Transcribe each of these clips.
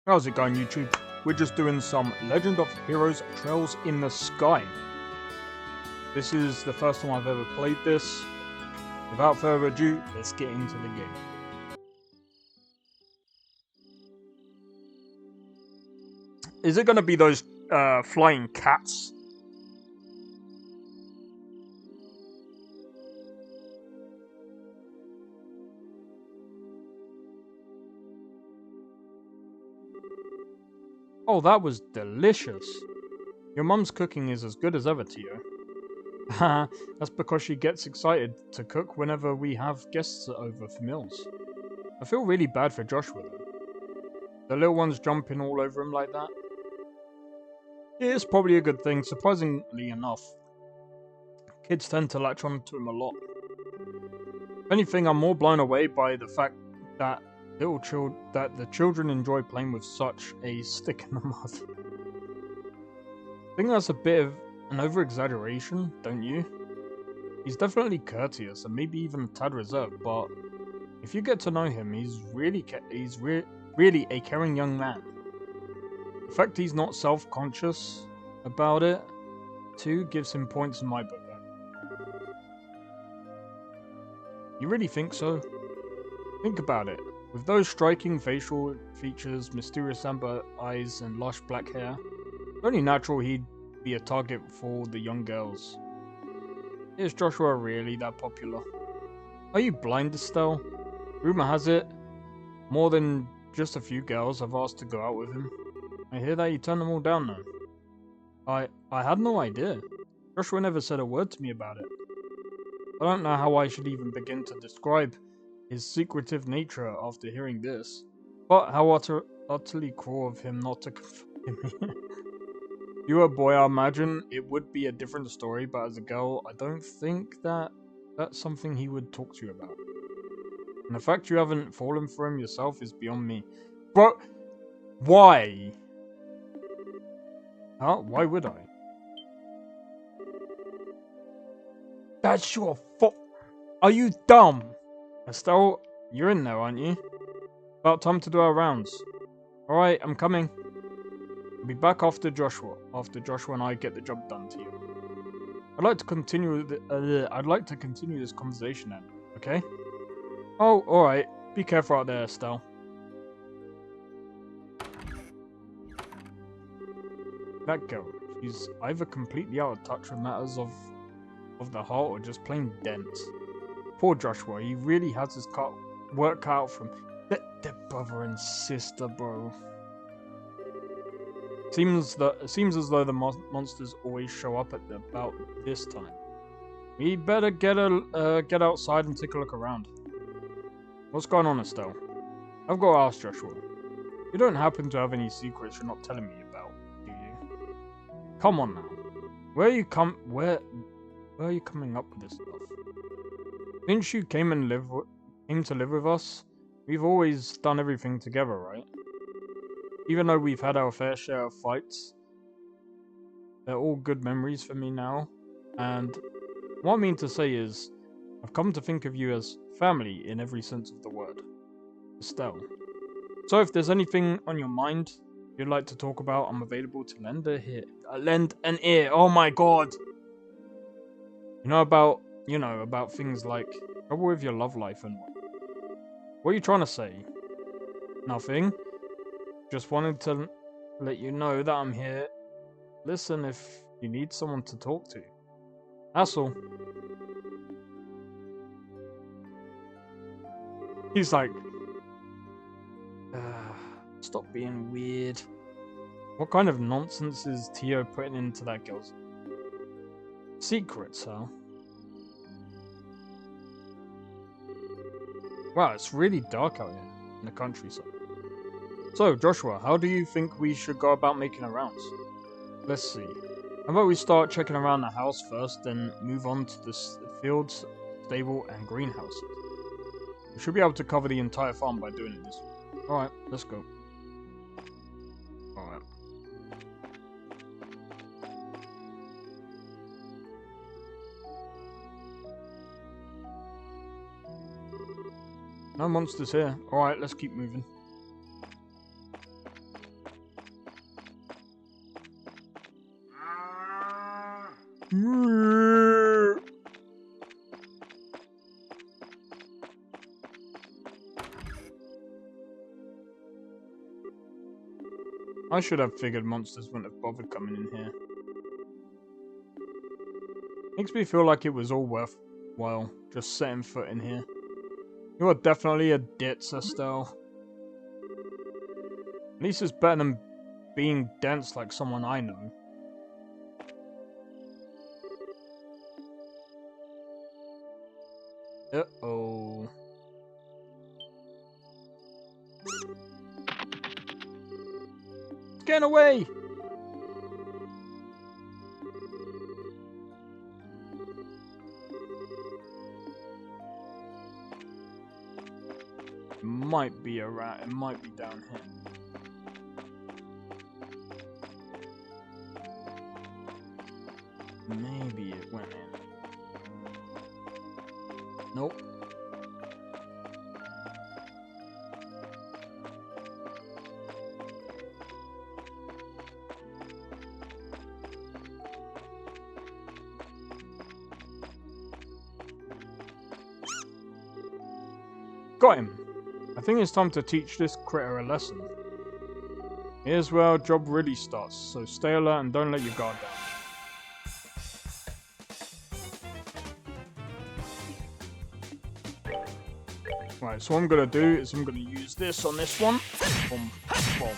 How's it going, YouTube? We're just doing some Legend of Heroes Trails in the Sky. This is the first time I've ever played this. Without further ado, let's get into the game. Is it going to be those flying cats? Oh, that was delicious. Your mum's cooking is as good as ever, Tio. Haha, that's because she gets excited to cook whenever we have guests over for meals. I feel really bad for Joshua though. The little one's jumping all over him like that. It's probably a good thing, surprisingly enough. Kids tend to latch on to him a lot. If anything, I'm more blown away by the fact that the children enjoy playing with such a stick in the mud. I think that's a bit of an over-exaggeration, don't you? He's definitely courteous and maybe even a tad reserved, but if you get to know him, he's really a caring young man. The fact he's not self-conscious about it, too, gives him points in my book. You really think so? Think about it. With those striking facial features, mysterious amber eyes, and lush black hair, it's only natural he'd be a target for the young girls. Is Joshua really that popular? Are you blind, Estelle? Rumor has it, more than just a few girls have asked to go out with him. I hear that you turned them all down though. I had no idea. Joshua never said a word to me about it. I don't know how I should even begin to describe his secretive nature after hearing this, but how utterly cruel of him not to confide in me. If you were a boy, I imagine it would be a different story, but as a girl, I don't think that's something he would talk to you about. And the fact you haven't fallen for him yourself is beyond me. Bro, why? Huh? Why would I? That's your fault. Are you dumb? Estelle, you're in there, aren't you? About time to do our rounds. Alright, I'm coming. I'll be back after Joshua and I get the job done to you. I'd like to continue this conversation then, okay? Oh, alright. Be careful out there, Estelle. That girl, she's either completely out of touch with matters of the heart or just plain dense. Poor Joshua, he really has his work cut out from their brother and sister, bro. Seems as though the monsters always show up at about this time. We better get outside and take a look around. What's going on, Estelle? I've got to ask Joshua. You don't happen to have any secrets you're not telling me about, do you? Come on now. Where are you coming up with this stuff? Since you came to live with us, we've always done everything together, right? Even though we've had our fair share of fights, they're all good memories for me now. And what I mean to say is, I've come to think of you as family in every sense of the word. Estelle. So if there's anything on your mind you'd like to talk about, I'm available to lend an ear. Oh my god! About things like trouble with your love life and what are you trying to say? Nothing. Just wanted to let you know that I'm here. Listen if you need someone to talk to. That's all. He's like, stop being weird. What kind of nonsense is Tio putting into that girl's secrets, huh? Wow, it's really dark out here in the countryside. So, Joshua, how do you think we should go about making our rounds? Let's see. How about we start checking around the house first, then move on to the fields, stable, and greenhouses. We should be able to cover the entire farm by doing it this way. Alright, let's go. Alright. No monsters here. Alright, let's keep moving. I should have figured monsters wouldn't have bothered coming in here. Makes me feel like it was all worthwhile just setting foot in here. You are definitely a ditz, Estelle. At least it's better than being dense like someone I know. Uh-oh. It's getting away! It might be a rat, it might be down here. Maybe it went in. Nope. Got him. I think it's time to teach this critter a lesson. Here's where our job really starts, so stay alert and don't let your guard down. Right, so what I'm gonna do is I'm gonna use this on this one. Boom, boom.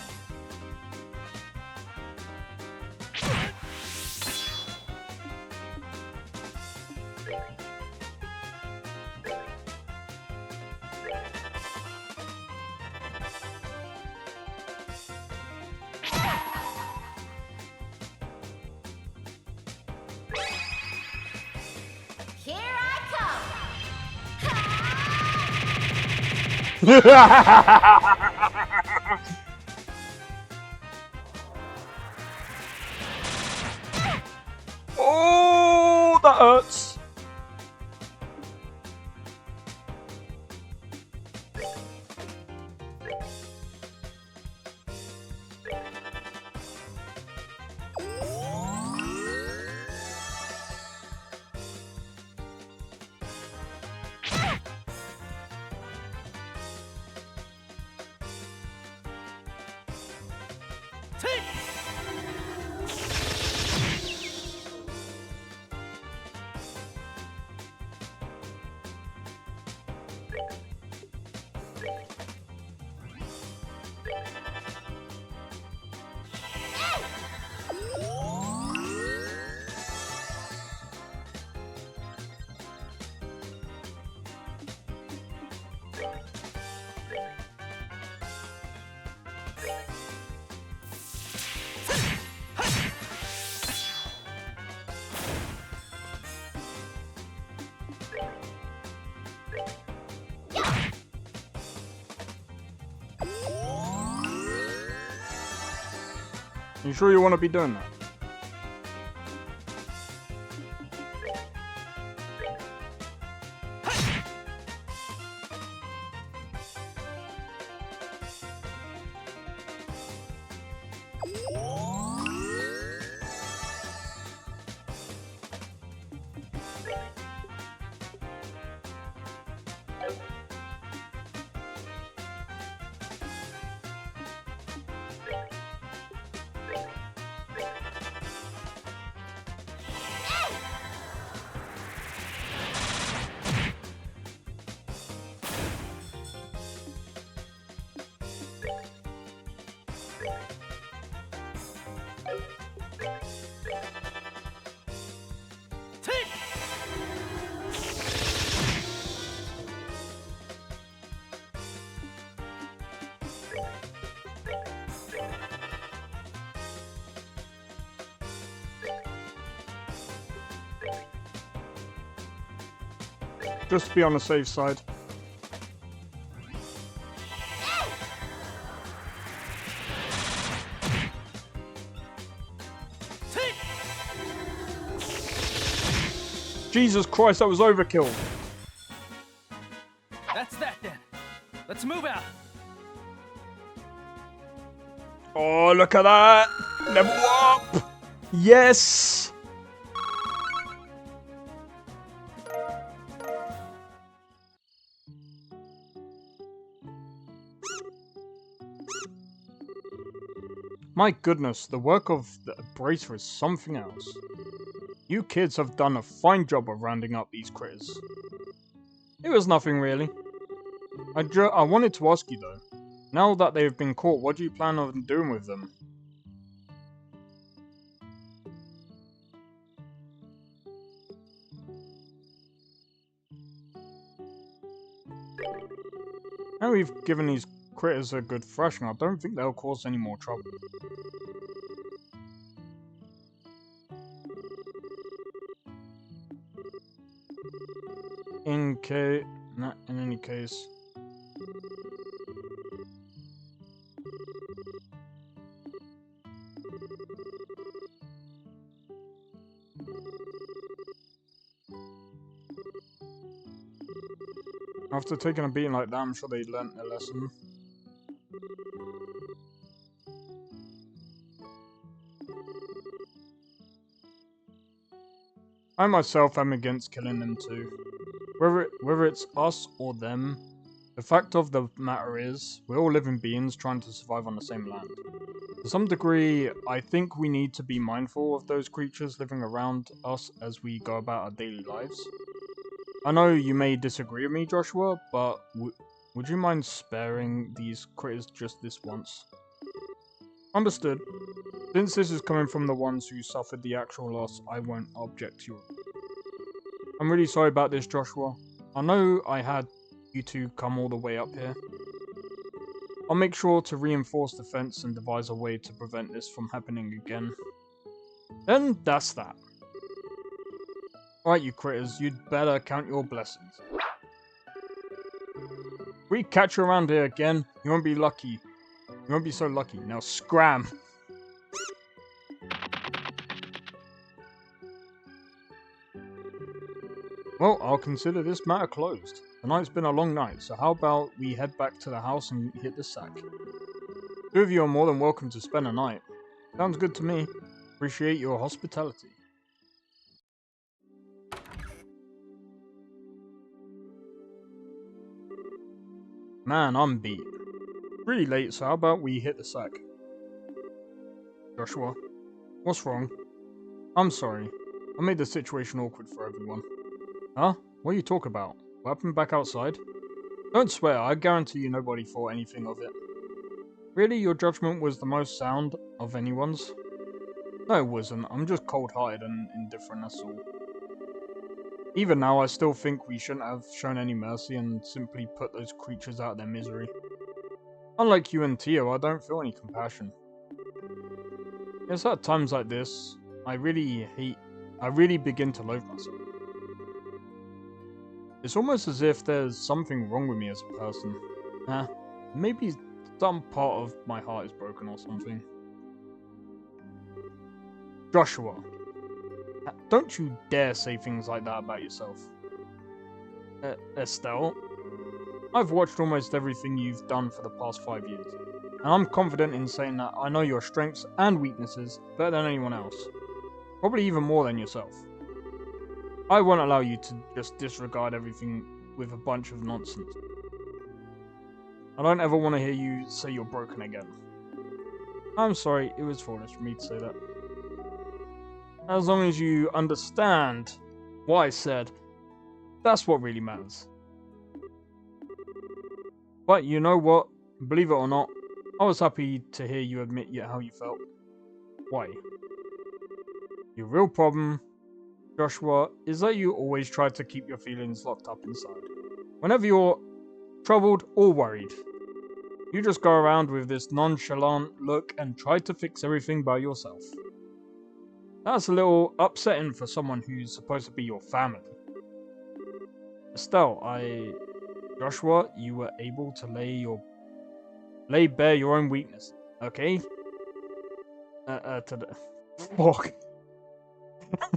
Here I come! Oh, that hurts. You sure you want to be doing that? Just to be on the safe side. Jesus Christ, that was overkill. That's that then. Let's move out. Oh, look at that. Level up. Yes. My goodness, the work of the Bracer is something else. You kids have done a fine job of rounding up these critters. It was nothing really. I wanted to ask you though, now that they've been caught, what do you plan on doing with them? Now we've given these critters a good thrashing, I don't think they'll cause any more trouble. In any case. After taking a beating like that, I'm sure they learnt their lesson. I myself am against killing them too. Whether it's us or them, the fact of the matter is, we're all living beings trying to survive on the same land. To some degree, I think we need to be mindful of those creatures living around us as we go about our daily lives. I know you may disagree with me, Joshua, but would you mind sparing these critters just this once? Understood. Since this is coming from the ones who suffered the actual loss, I won't object to you. I'm really sorry about this, Joshua. I know I had you two come all the way up here. I'll make sure to reinforce the fence and devise a way to prevent this from happening again. Then that's that. Right, you critters, you'd better count your blessings. If we catch you around here again, you won't be lucky. You won't be so lucky. Now scram! Well, I'll consider this matter closed. Tonight's been a long night, so how about we head back to the house and hit the sack? Two of you are more than welcome to spend a night. Sounds good to me. Appreciate your hospitality. Man, I'm beat. Really late, so how about we hit the sack? Joshua, what's wrong? I'm sorry. I made the situation awkward for everyone. Huh? What are you talking about? What happened back outside? Don't swear, I guarantee you nobody thought anything of it. Really, your judgment was the most sound of anyone's? No, it wasn't. I'm just cold-hearted and indifferent, that's all. Even now, I still think we shouldn't have shown any mercy and simply put those creatures out of their misery. Unlike you and Tio, I don't feel any compassion. It's at times like this, I really begin to loathe myself. It's almost as if there's something wrong with me as a person. Maybe some part of my heart is broken or something. Joshua, don't you dare say things like that about yourself. Estelle, I've watched almost everything you've done for the past 5 years, and I'm confident in saying that I know your strengths and weaknesses better than anyone else. Probably even more than yourself. I won't allow you to just disregard everything with a bunch of nonsense. I don't ever want to hear you say you're broken again. I'm sorry, it was foolish for me to say that. As long as you understand what I said, that's what really matters. But you know what? Believe it or not, I was happy to hear you admit how you felt. Why? Your real problem, Joshua, is that you always try to keep your feelings locked up inside. Whenever you're troubled or worried, you just go around with this nonchalant look and try to fix everything by yourself. That's a little upsetting for someone who's supposed to be your family. Estelle, Joshua, you were able to lay bare your own weakness, okay? Fuck.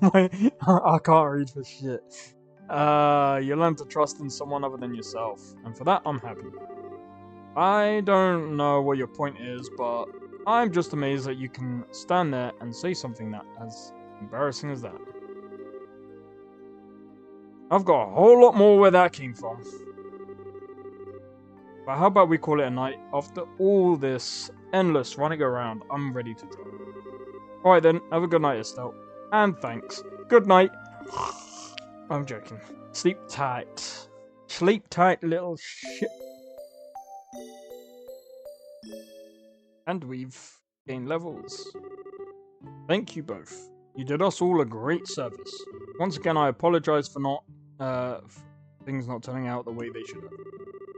I can't read for shit. You learn to trust in someone other than yourself, and for that, I'm happy. I don't know what your point is, but I'm just amazed that you can stand there and say something that as embarrassing as that. I've got a whole lot more where that came from. But how about we call it a night? After all this, endless running around. I'm ready to drop. Alright then, have a good night, Estelle. And thanks. Good night. I'm joking. Sleep tight. Sleep tight, little shit. And we've gained levels. Thank you both. You did us all a great service. Once again, I apologize for things not turning out the way they should have.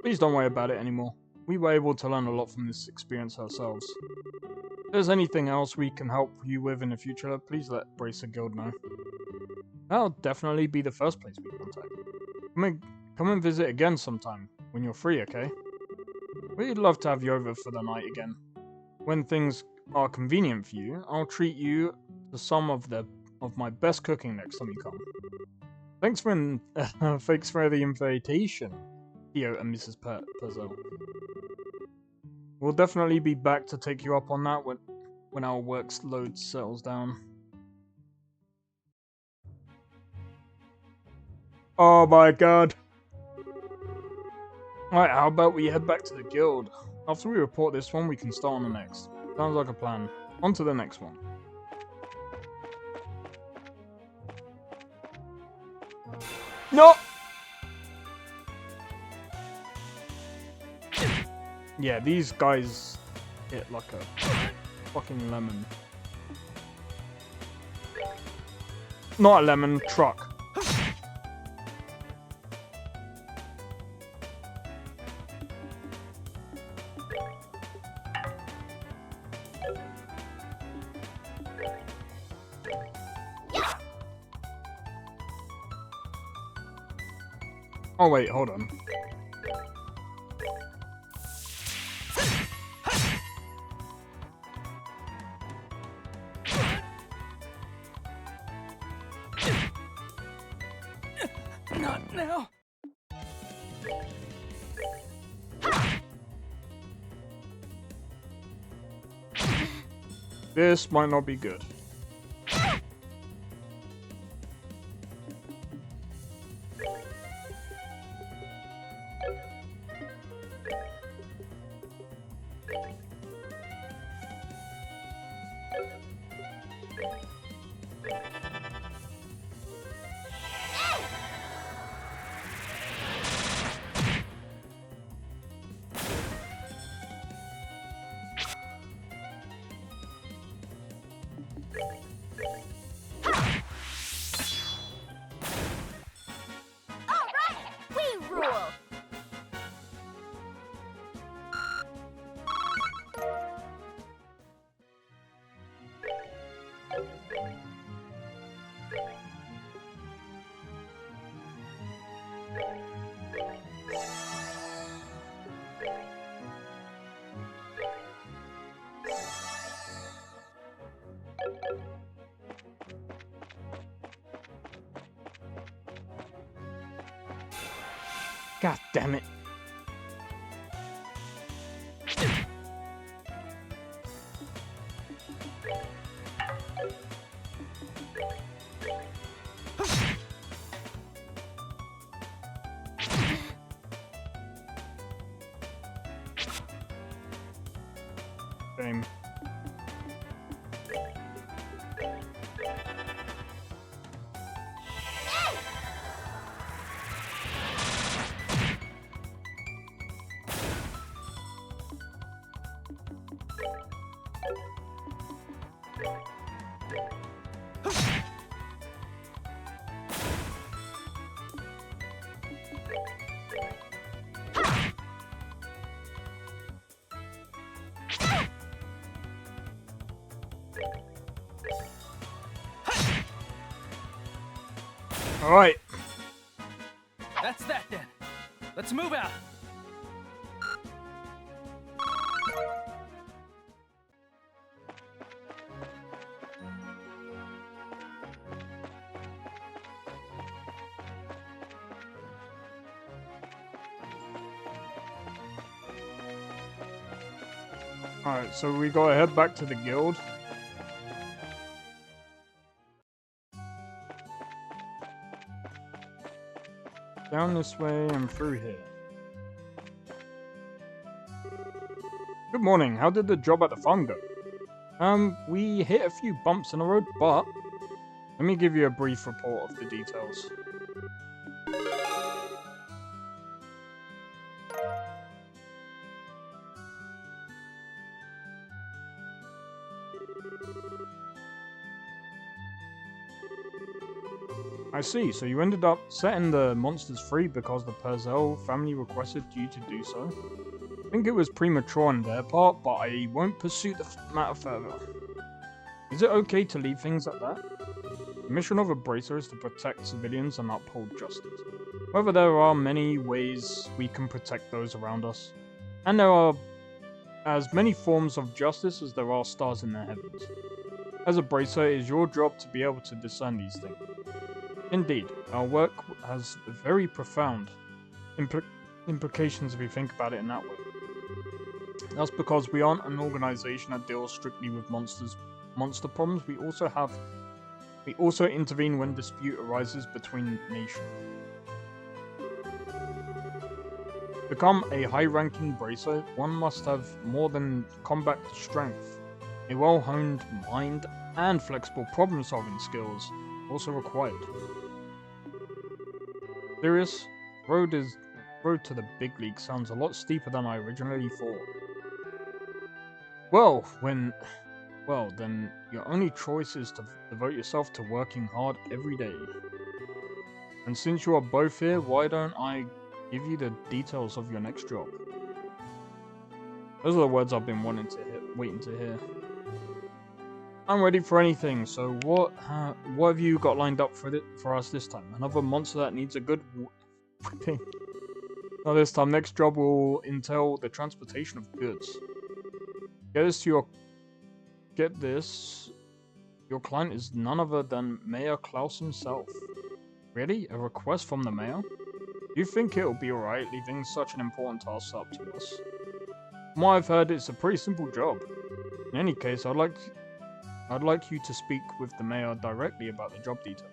Please don't worry about it anymore. We were able to learn a lot from this experience ourselves. If there's anything else we can help you with in the future, please let Bracer Guild know. That'll definitely be the first place we contact. Come and visit again sometime, when you're free, okay? We'd love to have you over for the night again. When things are convenient for you, I'll treat you to some of my best cooking next time you come. Thanks for the invitation, Theo and Mrs. Purcell. We'll definitely be back to take you up on that when our workload settles down. Oh my god. Alright, how about we head back to the guild? After we report this one, we can start on the next. Sounds like a plan. On to the next one. No! Yeah, these guys hit like a fucking lemon. Not a lemon, truck. Oh wait, hold on. Not now. This might not be good. God damn it. Same. All right. That's that then. Let's move out. Alright, so we gotta head back to the guild. Down this way and through here. Good morning. How did the job at the farm go? We hit a few bumps in the road, but let me give you a brief report of the details. I see, so you ended up setting the monsters free because the Purcell family requested you to do so? I think it was premature on their part, but I won't pursue the matter further. Is it okay to leave things at that? The mission of a bracer is to protect civilians and uphold justice. However, there are many ways we can protect those around us, and there are as many forms of justice as there are stars in the heavens. As a bracer, it is your job to be able to discern these things. Indeed, our work has very profound implications if you think about it in that way. That's because we aren't an organization that deals strictly with monster problems. We also intervene when dispute arises between nations. To become a high-ranking bracer, one must have more than combat strength. A well-honed mind and flexible problem-solving skills also required. Serious? Road to the big league sounds a lot steeper than I originally thought. Well, then your only choice is to devote yourself to working hard every day. And since you are both here, why don't I give you the details of your next job? Those are the words I've been waiting to hear. I'm ready for anything, so what have you got lined up for us this time? Another monster that needs a good thing. Not this time. Next job will entail the transportation of goods. Get this. Your client is none other than Mayor Klaus himself. Really? A request from the mayor? Do you think it'll be alright leaving such an important task up to us? From what I've heard, it's a pretty simple job. In any case, I'd like you to speak with the mayor directly about the job details.